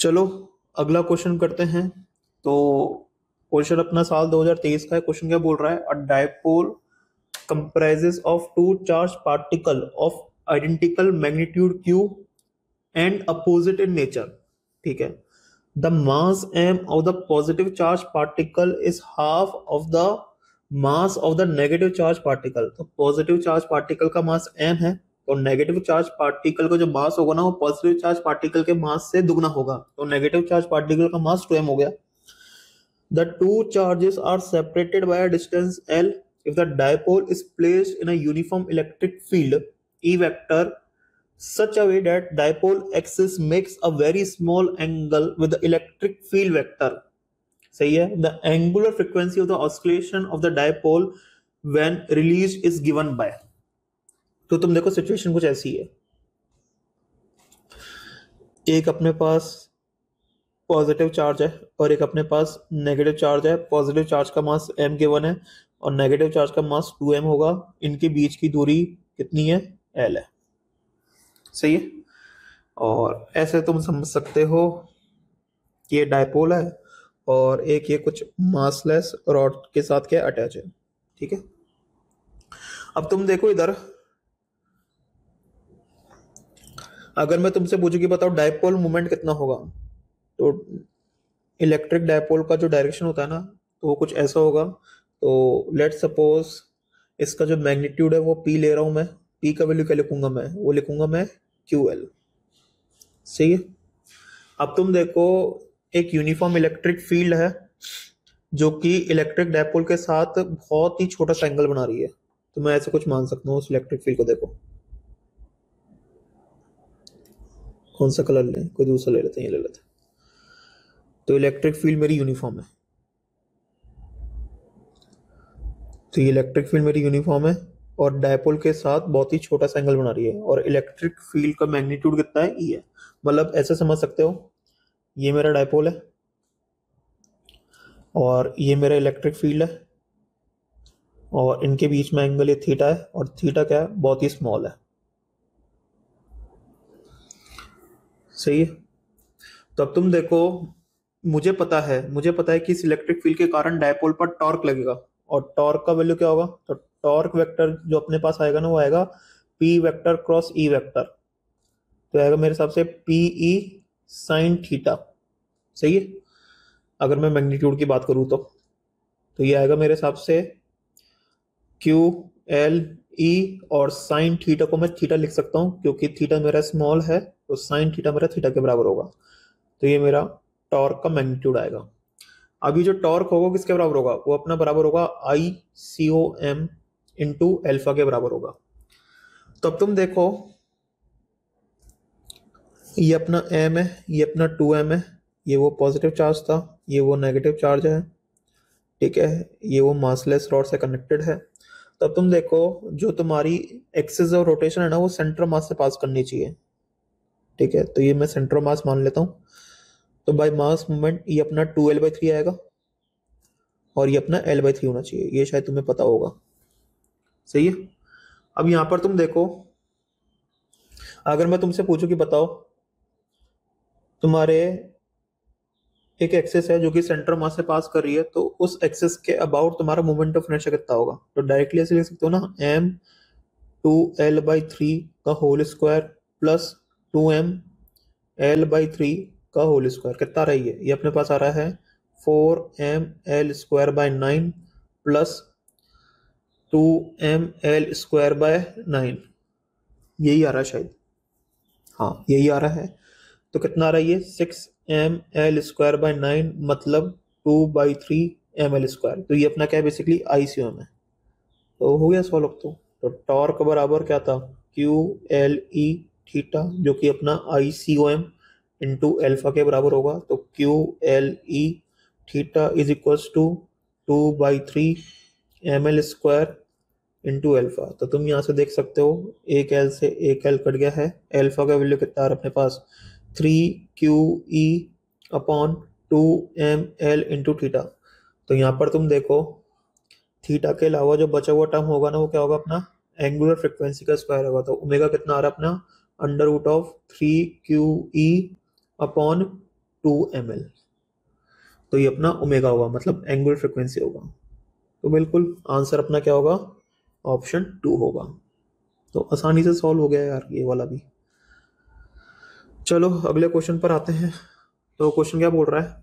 चलो अगला क्वेश्चन करते हैं। तो क्वेश्चन अपना साल 2023 का है। क्वेश्चन क्या बोल रहा है? अ dipole comprises of two charged particle of identical magnitude q and opposite in nature। ठीक है। The mass m of the positive charge particle is half of the mass of the negative charge particle। तो positive charge particle का मास m है, तो negative charge particle का जो मास होगा ना वो पॉजिटिव चार्ज पार्टिकल के मास से दुगना होगा, तो नेगेटिव चार्ज पार्टिकल का मास 2m हो गया। The two charges are separated by a distance L if the dipole is placed in a uniform electric field E vector such a way that dipole axis makes a very small angle with the electric field vector। सही है। The angular frequency of the oscillation of the dipole when released is given by। तो तुम देखो situation कुछ ऐसी है, एक अपने पास पॉजिटिव चार्ज है और एक अपने पास नेगेटिव चार्ज है। पॉजिटिव चार्ज का मास m गिवन है और नेगेटिव चार्ज का मास 2m होगा। इनके बीच की दूरी कितनी है? l है। सही है। और ऐसे तुम समझ सकते हो कि ये डायपोल है और एक ये कुछ मासलेस रॉड के साथ क्या अटैच है। ठीक है। अब तुम देखो इधर, अगर मैं तुमसे पूछूं कि बताओ डायपोल मोमेंट कितना होगा, तो इलेक्ट्रिक डायपोल का जो डायरेक्शन होता है ना, तो वो कुछ ऐसा होगा। तो लेट सपोज इसका जो मैग्नीट्यूड है वो p ले रहा हूं मैं। p का वैल्यू क्या लिखूंगा मैं? वो लिखूंगा मैं QL। सही है। अब तुम देखो, एक यूनिफॉर्म इलेक्ट्रिक फील्ड है जो कि इलेक्ट्रिक डायपोल के साथ बहुत ही छोटा सा एंगल बना रही है। तो मैं ऐसे कुछ मान सकता हूँ उस इलेक्ट्रिक फील्ड को। देखो कौन सा कलर लें, कोई दूसरा ले लेते हैं, ये ले लेते हैं। तो इलेक्ट्रिक फील्ड मेरी यूनिफॉर्म है, तो ये इलेक्ट्रिक फील्ड मेरी यूनिफॉर्म है और डायपोल के साथ बहुत ही छोटा सा एंगल बना रही है और इलेक्ट्रिक फील्ड का मैग्नीट्यूड कितना है? ई है। मतलब ऐसे समझ सकते हो, ये मेरा डायपोल है और ये मेरा इलेक्ट्रिक फील्ड है और इनके बीच में एंगल ये थीटा है और थीटा क्या है? बहुत ही स्मॉल है। सही है। तो अब तुम देखो, मुझे पता है कि इस इलेक्ट्रिक फील्ड के कारण डायपोल पर टॉर्क लगेगा और टॉर्क का वैल्यू क्या होगा? तो टॉर्क वेक्टर जो अपने पास आएगा ना वो आएगा p vector cross e vector. तो आएगा मेरे हिसाब से PE साइन थीटा। सही है। अगर मैं मैग्नीट्यूड की बात करूं तो ये आएगा मेरे हिसाब से QLE और साइन थीटा को मैं थीटा लिख सकता हूं क्योंकि थीटा मेरा स्मॉल है, तो साइन थीटा मेरा थीटा के बराबर होगा। तो ये मेरा टॉर्क का मैग्नीट्यूड आएगा। अभी जो टॉर्क होगा किसके बराबर होगा? वो अपना बराबर होगा ICOM इंटू एल्फा के बराबर होगा। तो अब तुम देखो, ये अपना m है, ये अपना 2m है, ये वो पॉजिटिव चार्ज था, ये वो नेगेटिव चार्ज है। ठीक है। ये वो मासलेस रॉड से कनेक्टेड है। तो अब तुम देखो, जो तुम्हारी एक्सिस ऑफ रोटेशन है ना वो सेंटर मास से पास करनी चाहिए। ठीक है। तो ये मैं सेंटर मास मान लेता हूँ। तो बाय मास मूवमेंट ये अपना 2L/3 आएगा और ये अपना L/3 होना चाहिए। ये शायद तुम्हें पता होगा। सही है। अब यहां पर तुम देखो, अगर मैं तुमसे पूछूं कि बताओ तुम्हारे एक एक्सिस है जो कि सेंटर मास से पास कर रही है, तो उस एक्सिस के अबाउट तुम्हारा मोमेंट ऑफ इनर्शिया कितना होगा? तो डायरेक्टली ऐसे लिख सकते हो ना, m2L/3 का होल स्क्वायर प्लस 2mL/3 का होल स्क्वायर कितना रही है? ये अपने पास आ रहा है 4mL²/9 प्लस 2mL²/9। यही आ रहा है शायद। हाँ यही आ रहा है। तो कितना आ रहा है ये? 6mL²/9 मतलब 2/3mL²। तो ये अपना क्या है? बेसिकली ICOM है। तो हो गया सॉल्व। तो टॉर्क बराबर क्या था? QLE थीटा जो कि अपना ICOM इंटू एल्फा के बराबर होगा। तो QLE theta is equals to 2/3mL² into alpha. तो तुम यहाँ से देख सकते हो, एक एल से एक एल कट गया है। एल्फा का वैल्यू कितना आ रहा है अपने पास? 3QE/2mL into theta. तो यहाँ पर तुम देखो, थीटा के अलावा जो बचा हुआ टर्म होगा ना वो क्या होगा? अपना एंगुलर फ्रिक्वेंसी का स्क्वायर होगा। तो ओमेगा कितना आ रहा है अपना? √3QE/2mL 2 ml, तो ये अपना ओमेगा होगा, मतलब एंगुलर फ्रीक्वेंसी होगा। तो बिल्कुल आंसर अपना क्या होगा, ऑप्शन 2 होगा। तो आसानी से सॉल्व हो गया यार ये वाला भी। चलो अगले क्वेश्चन पर आते हैं। तो क्वेश्चन क्या बोल रहा है,